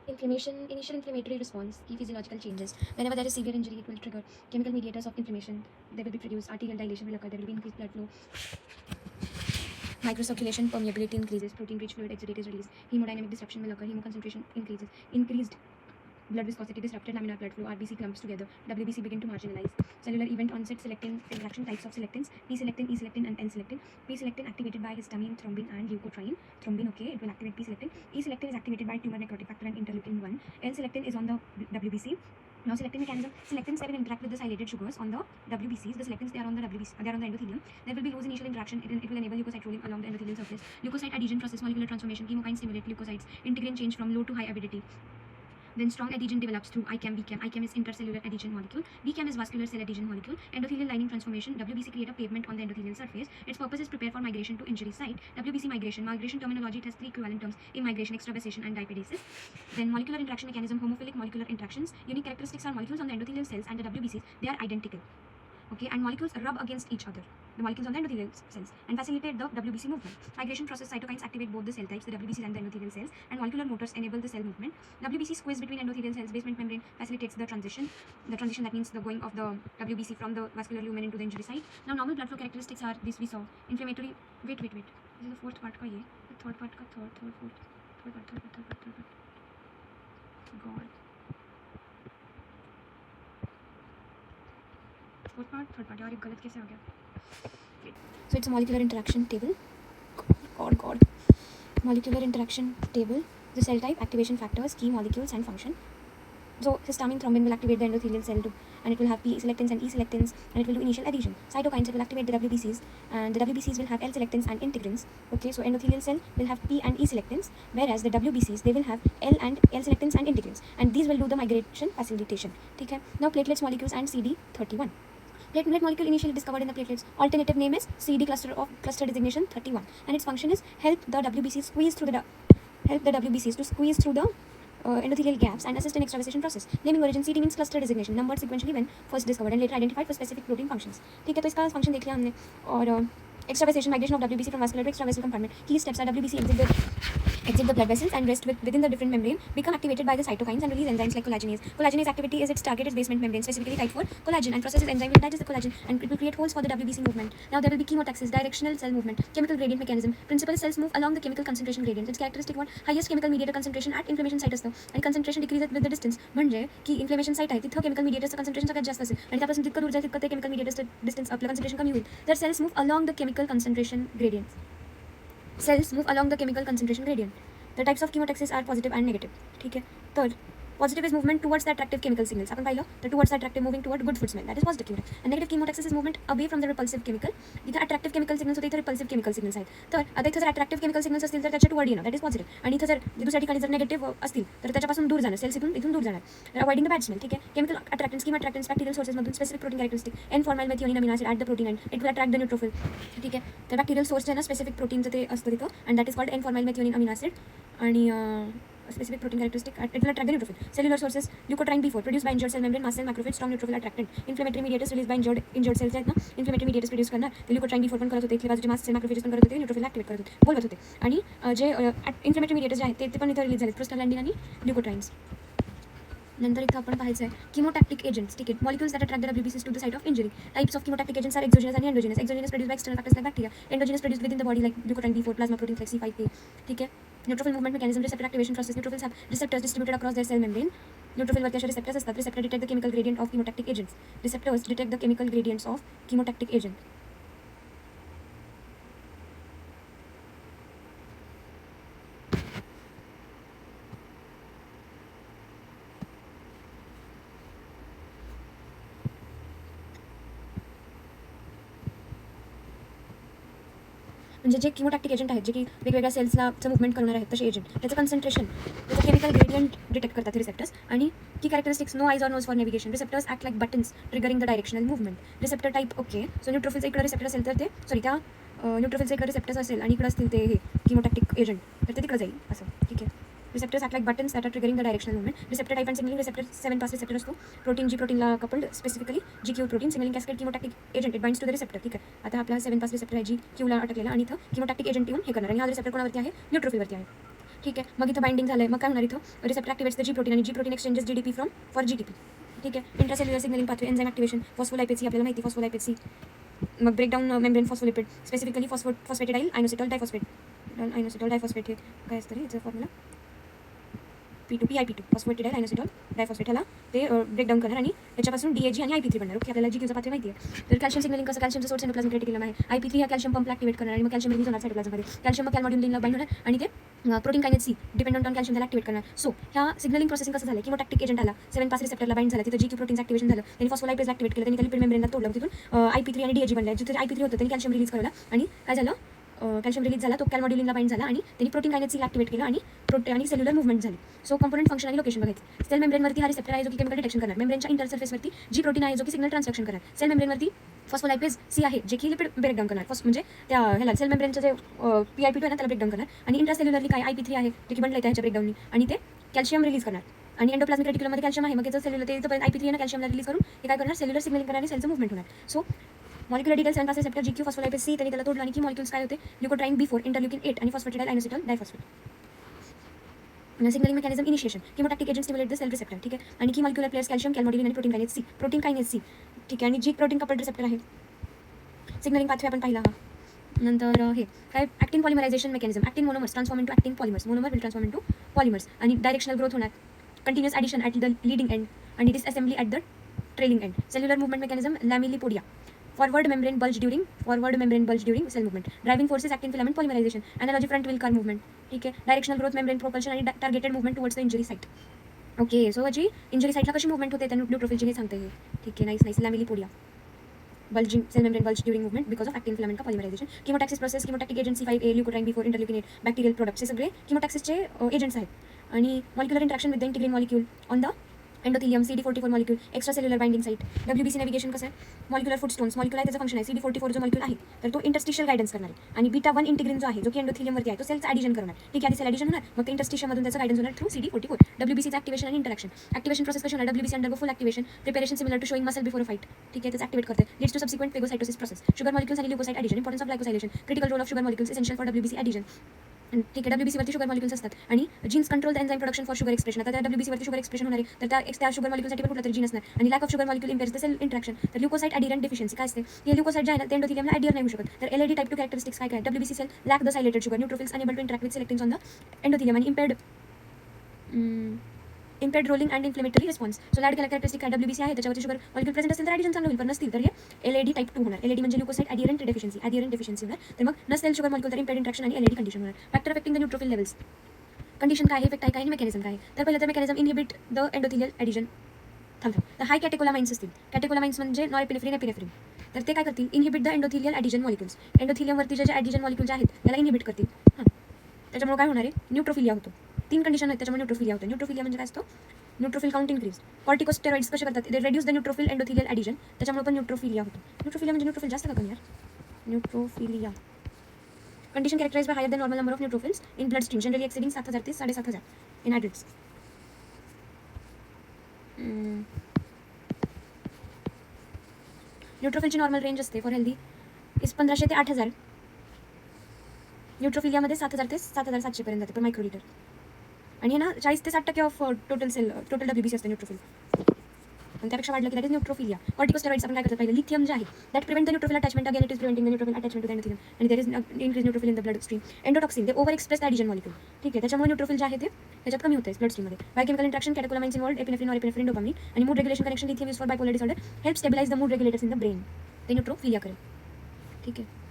Inflammation, initial inflammatory response, key physiological changes. Whenever there is severe injury, it will trigger chemical mediators of inflammation. They will be produced, arterial dilation will occur, there will be increased blood flow, microcirculation permeability increases, protein-rich fluid exudate is released, hemodynamic disruption will occur, hemoconcentration increases, increased blood viscosity, disrupted laminar blood flow, RBC clumps together, WBC begin to marginalize. Cellular event onset, selectin interaction, types of selectins, P-selectin, E-selectin, and N-selectin. P-selectin activated by histamine, thrombin, and leukotriene. Thrombin, okay, it will activate P-selectin. E-selectin is activated by tumor necrotic factor and interleukin-1. L-selectin is on the WBC. Now, selectin mechanism, selectins will interact with the silated sugars on the WBCs. The selectins, they are on the WBC, they are on the endothelium. There will be loose initial interaction. It will enable leukocyte rolling along the endothelial surface. Leukocyte adhesion process, molecular transformation, chemokines stimulate leukocytes, integrin change from low to high avidity. Then strong adhesion develops through ICAM, VCAM. ICAM is intercellular adhesion molecule. VCAM is vascular cell adhesion molecule. Endothelial lining transformation. WBC create a pavement on the endothelial surface. Its purpose is prepare for migration to injury site. WBC migration. Migration terminology, it has three equivalent terms: immigration, extravasation, and dipedesis. Then molecular interaction mechanism, homophilic molecular interactions. Unique characteristics are molecules on the endothelial cells and the WBCs, they are identical. Okay, and molecules rub against each other, the molecules on the endothelial cells, and facilitate the WBC movement. Migration process, cytokines activate both the cell types, the WBCs and the endothelial cells, and molecular motors enable the cell movement. WBC squeeze between endothelial cells, basement membrane facilitates the transition. The transition, that means the going of the WBC from the vascular lumen into the injury site. Now, normal blood flow characteristics are this we saw. Inflammatory. Wait. This is the fourth part. The third part. Third part. God. Third part. यार ये गलत कैसे आ गया? So it's a molecular interaction table. God. Molecular interaction table. The cell type, activation factors, key molecules, and function. So histamine, thrombin will activate the endothelial cell too, and it will have P-selectins and E-selectins, and it will do initial adhesion. Cytokines, it will activate the WBCs, and the WBCs will have L-selectins and integrins. Okay, so endothelial cell will have P and E-selectins, whereas the WBCs, they will have L and L-selectins and integrins, and these will do the migration facilitation. Okay, now platelets, molecules, and CD31. Platelet molecule initially discovered in the platelets. Alternative name is CD cluster designation 31, and its function is help the WBCs to squeeze through the endothelial gaps and assist in extravasation process. Naming origin, CD means cluster designation, numbered sequentially when first discovered and later identified for specific protein functions. ठीक है, तो इसका function देख लिया हमने. और extravasation, migration of WBC from vascular to extravascular compartment. Key steps are WBC exit the blood vessels and rest within the different membrane, become activated by the cytokines and release enzymes like collagenase. Collagenase activity is its targeted basement membrane, specifically type 4 collagen, and processes enzyme will digest the collagen and it will create holes for the WBC movement. Now there will be chemotaxis, directional cell movement, chemical gradient mechanism. Principal cells move along the chemical concentration gradient. Its characteristic one, highest chemical mediator concentration at inflammation site असतं आणि concentration decreases with the distance. म्हणजे की inflammation site आहे तिथं chemical mediators concentration सगळ्यात जास्त असेल आणि त्यापासून जितकं दूर जाईल तितकं ते chemical mediators distance आपलं concentration कमी होईल. तर cells move along the chemical concentration gradient. Cells move along the chemical concentration gradient. The types of chemotaxis are positive and negative. ठीक है, third, positive is movement towards the attractive chemical signals. आपण पाहिलं तर towards the attractive, moving toward good food smell, that is positive chemotaxis. And negative chemotaxis is movement away from the repulsive chemical. इथं attractive chemical signals होते, इथं repulsive chemical signals आहेत. तर आता इथं जर attractive chemical signals असतील तर त्याच्या toward येणं, that is positive. आणि इथं जर दुसऱ्या ठिकाणी जर negative असतील तर त्याच्यापासून दूर जाणं, cells इथून दूर जाणार. Avoiding the bad smell. ठीक आहे, chemical attractants, chemo attractants, bacterial sources मधून specific protein characteristic, N-formyl methionine amino acid at the protein end, it will attract the neutrophil. ठीक आहे, तर bacterial source आहे ना specific protein ते असतं तिथं, and that is called N-formyl methionine amino acid. आणि specific protein characteristic, it will attract the neutrophil. Cellular sources, leukotriene B4 produced by injured cell membrane, mast cell, macrophage, strong neutrophil attractant. Inflammatory mediators released by injured cells आहेत ना, inflammatory mediators produce करणार ते leukotriene B4 पण करत होते, इथले बाजूचे mast cell, macrophages पण करत होते, neutrophil activate करत होते, बोलवत होते. आणि जे inflammatory mediators जे आहेत ते पण इथं रिलीज झाले, prostaglandin आणि leukotrienes. नंतर इथं आपण पाहायचं आहे chemotactic agents. ठीक आहे, molecules that attract the WBCs to the site of injury. Types of chemotactic agents are exogenous and endogenous. Exogenous produced by external factors like bacteria. Endogenous produced within the body like leukotriene B4, plasma proteins like C5a. ठीक है, neutrophil movement mechanism, receptor activation process. Neutrophils have receptors distributed across their cell membrane. Neutrophil वरती अशा receptors असतात. Receptor detect the chemical gradient of chemotactic agents. Receptors detect the chemical gradients of chemotactic agent. म्हणजे जे किमोटॅक्टिक agent आहेत जे की वेगवेगळ्या सेल्सला movement करणार आहेत तसे एजंट, त्याचं कन्सन्ट्रेशन, त्याचं केमिकल ग्रेडियंट डिटेक्ट करतात रिसेप्टर्स. आणि key characteristics, no eyes or nose for navigation. Receptors act like buttons triggering the directional movement. Receptor type okay, so न्यूट्रोफिलचं इकडं रिसेप्टर असेल तर ते त्या न्यूट्रोफिलचं इकडं रिसेप्टर्स असेल आणि इकडं असतील ते हे किमोटॅक्टिक एजंट तर ते तिकडं जाईल असं. ठीक आहे, receptors act like buttons that are triggering the directional movement. Receptor type and signaling, receptor 7 pass receptor असतो. प्रोटीन जी प्रोटीनला coupled, specifically GQ protein. Signaling cascade chemotactic agent, it binds to the receptor. ठीक आहे, आता आपला 7 पास receptor आहे GQ ला अटकलेला आणि इथं किमोटॅक्टिक agent येऊन हे करणार आणि हा रिसेप्टर कोणावरती आहे, न्यूट्रोफिलवरती आहे. ठीक आहे. मग इथं बाइंडिंग झालं आहे, मग काय होणार इथं receptor activates the G protein आणि G protein exchanges GDP from for GTP. ठीक आहे. Intracellular signaling pathway enzyme activation phospholipase C आपल्याला माहिती फॉस्फोलायपेज सी. मग breakdown membrane phospholipid specifically phosphatidyl inositol diphosphate हे काय असतं रे याचा फॉर्म्युला PIP2 फॉस्फेटिडाईल आयनोसिटॉल डायफॉस्फेट ह्याला ते ब्रेकडाऊन करणार आणि त्याच्यापासून DAG आणि IP3 बनणार. ओके. आपल्याला GQचा पाथवे माहिती आहे. तर कॅल्शियम सिग्नलिंग कसं कॅल्शियमचं सोर्स एंडोप्लाझमिक रेटिक्युलम आहे. IP3 हा कॅल्शियम पंपला ॲक्टिवेट करणार आणि मग कॅल्शियम रिलीज होणार सायटोप्लाझममध्ये. कॅल्शियम मग कॅलमॉड्यूलिनला बाइंड होणार आणि ते protein kinase C dependent on calcium त्याला ॲक्टिवेट करणार. सो ह्या सिग्नलिंग प्रोसेसिंग कसं झालं किमोटॅक्टिक एजंट आला 7 पास रिसेप्टरला बाइंड झाला, तिथं GQ प्रोटीन्स ॲक्टिवेशन झालं, त्यांनी फॉस्फोलायपेज ॲक्टिवेट केलं, त्यांनी लिपिड मेम्ब्रेनला तोडलं, तिथून IP3 आणि DAG बनले. जिथे IP3 होतं त्यांनी कॅल्शियम रिलीज करवला आणि काय झालं कॅल्शियम रिलीज झाला, तो कॅलमॉड्यूलिनला बाइंड झाला आणि त्यांनी प्रोटीन कायनेज सी ॲक्टिवेट केलं आणि सेल्युलर मूवमेंट झाली. सो कंपोनंट फंक्शन आणि लोकेशन बघायचं. सेल मेम्ब्रेनवरती हा रिसेप्टर आहे जो की केमिकल डिटेक्शन करणार. मेम्ब्रेनच्या इंटरसर्फेसवरती जी प्रोटीन आहे जो की सिग्नल ट्रान्सडक्शन करणार. सेल मेम्ब्रेनवरती फॉस्फोलायपेज सी आहे जे की लिपिड ब्रेकडाऊन करणार. म्हणजे त्या ह्याला सेल मेम्ब्रेनचं जे PIP2 आहे ना त्याला ब्रेकडाऊन करणार आणि इंट्रासेल्युलरली काय IP3 आहे जे की बनलं त्याच्या ब्रेकडाऊननी आणि ते कॅल्शियम रिलीज करणार. आणि एंडोप्लाझमिक रेटिक्युलममध्ये कॅल्शियम आहे, मग त्याचं सेल्युलर ते इथं IP3 आणि कॅल्शियमला रिलीज करून हे काय करणार सेल्युलर सिग्नलिंग करणार आणि सेलचं मूवमेंट होणार. सो मॉलिक्युलर डिटेल्स आणि रिसेप्टर GQ फॉस्फोलायपेज सी त्यांनी त्याला तोडलं आणि की मॉलिक्युल्स काय होते ल्युकोट्राईन B4 इंटरल्युकिन 8 आणि phosphatidyl inositol diphosphate. Signaling mechanism initiation chemotactic agent stimulate the cell receptor. ठीक आहे. आणि की मॉलिक्युलर प्लेयर्स कॅल्शियम कॅलमॉड्यूलिन आणि प्रोटीन कायनेज सी. ठीक आहे. आणि जी प्रोटीन कपल्ड रिसेप्टर आहे. सिग्नलिंग पाथवे आपण पाहिला हा. नंतर हे काय actin polymerization mechanism. Actin monomers transform into actin polymers. Monomer will transform into polymers आणि डायरेक्शनल ग्रोथ होणार. Continuous addition at the leading end आणि disassembly at the trailing end. Cellular movement mechanism lamellipodia. Forward membrane bulge during cell movement. Driving forces actin filament polymerization. Analogy front wheel car movement. ठीक आहे. Directional growth membrane propulsion आणि targeted movement towards the injury site. Okay. So जी injury साईटला कशी movement होते त्या न्यूट्रोफिलची हे सांगते हे. ठीक आहे. Nice लॅमिलिपोडिया. Bulging cell membrane bulge during movement because of actin filament का polymerization. Chemotaxis process chemotaxic agent C5A leukotriene B4 interleukin 8 bacterial products हे सगळे chemotaxisचे एजंट्स आहेत. आणि molecular interaction with the integrin molecule on the endothelium CD44 molecule extracellular binding site. WBC navigation कसं आहे molecular फुटस्टोन्स molecule आहे त्याचं function आहे CD44 जो molecule आहे तर तो इंटरस्टिशियल गायडन्स करणार आहे आणि β1 इंटिग्रिन जो आहे जो की एंडोथिलियमवरती आहे तो सेलचं ॲडिशन करणार. ठीक आहे. आधी सेल ॲडिशन होणार मग ते इंटरस्टिशियममधून त्याचं गायडन्स होणार थ्रू CD44. WBCचं ॲक्टिवेशन आणि इंटरॅक्शन. ॲक्टिवेशन प्रोसेस कशी होणार WBC undergo full activation preparation similar to showing muscle before a fight. ठीक आहे. त्याचं ॲक्टिवेट करते leads to subsequent phagocytosis process. Sugar molecules आणि leukocyte adhesion. Importance of glycosylation. Critical role of sugar molecules essential for WBC adhesion. ठीक आहे. WBC वरती sugar molecules असतात आणि genes control the enzyme production for sugar expression. आता त्या WBC वरती sugar expression होणार आहे तर त्या शुगर मॉलिक्यूलसाठी पण कुठला तरी जीन असणार आणि lack of sugar molecule impairs the cell interaction. तर ल्युकोसाइट ॲडिरन डेफिशियन्सी काय असते हे ल्युकोसाइट जे आहे ना ते एंडोथिलियमला ॲडियर नाही होऊ शकत. तर LAD टाइप 2 कॅरेक्टरिस्टिक्स काय WBC cell lack the sialylated sugar neutrophils unable to interact with selectins on the endothelium आणि impaired rolling and inflammatory response. So LAD characteristic काय WBC आहे त्याच्यावरती शुगर मॉलिक्यूल प्रेझेंट असेल तर ॲडिशन चांगलं होईल पण नसतील तर हे LAD टाइप 2 होणार. LAD म्हणजे ल्युकोसाइट ॲडिरंट डेफिशियन्सी होणार. तर मग नसेल शुगर मॉलिक्यूल तर impaired इंटरॅक्शन आणि LAD कंडिशन होणार. Factor affecting the neutrophil levels. Condition काय आहे इफेक्ट आहे काय आणि मेकॅनिझम काय आहे. तर पहिलं तर mechanism inhibit the endothelial addition. तर हाय कॅटेकोलामाइन्स असतील. कॅटेकोलामाइन्स म्हणजे नॉरएपिनेफ्रिन एपिनेफ्रिन. तर ते काय करतील inhibit the endothelial adhesion molecules. एंडोथिलियमवरती जे ॲडिशन मॉलिक्यूल आहेत त्याला इनहिबिट करतील. हां त्याच्यामुळे काय होणार आहे न्यूट्रोफिलिया होतो. 3 कंडिशन आहेत त्याच्यामुळे न्यूट्रोफिलिया होतं. न्यूट्रोफिलिया म्हणजे काय असतो न्यूट्रोफिल काउंट इन्क्रीज. कॉर्टिकोस्टेरॉइड्स कसे करतात ते reduce the neutrophil endothelial addition त्याच्यामुळे पण न्यूट्रोफिलिया होतो. न्यूट्रोफिलिया म्हणजे न्यूट्रोफिल जास्त का कमी यार. Neutrophilia condition characterize by higher than normal number of neutrophils in blood stream generally exceeding 7000 ते 7500 इन ॲडल्ट्स. न्यूट्रोफिलची नॉर्मल रेंज असते फॉर हेल्दी इज 1500 ते 8000. न्यूट्रोफिलियामध्ये 7000 ते 7700 पर्यंत जाते पर मायक्रोलिटर. आणि हे ना 40 ते 60% ऑफ टोटल WBC असते न्यूट्रोफिल आणि त्यापेक्षा वाढलं की दॅट इज न्यूट्रोफिलिया. कॉर्टिकोस्टेरॉइड्स आपण काय करतात पाहिजे लिथियम जे आहे that prevent the neutrophil attachment again it is preventing the neutrophil attachment to the endothelium आणि there is increase neutrophil in the blood stream. Endotoxin ते ओव्हर एक्सप्रेस ॲडिशन मॉलिक्यूल. ठीक आहे. त्याच्यामुळे न्यूट्रोफिल जे आहे ते त्याच्यात कमी होते ब्लड स्ट्रीममध्ये. Biochemical interaction catecholamines involved epinephrine और एपिनेफ्रिन डोपामिन आणि mood regulation connection lithium use for bipolar disorder help stabilize the mood regulators in the brain. ते न्यूट्रोफिलिया करेल. ठीक आहे.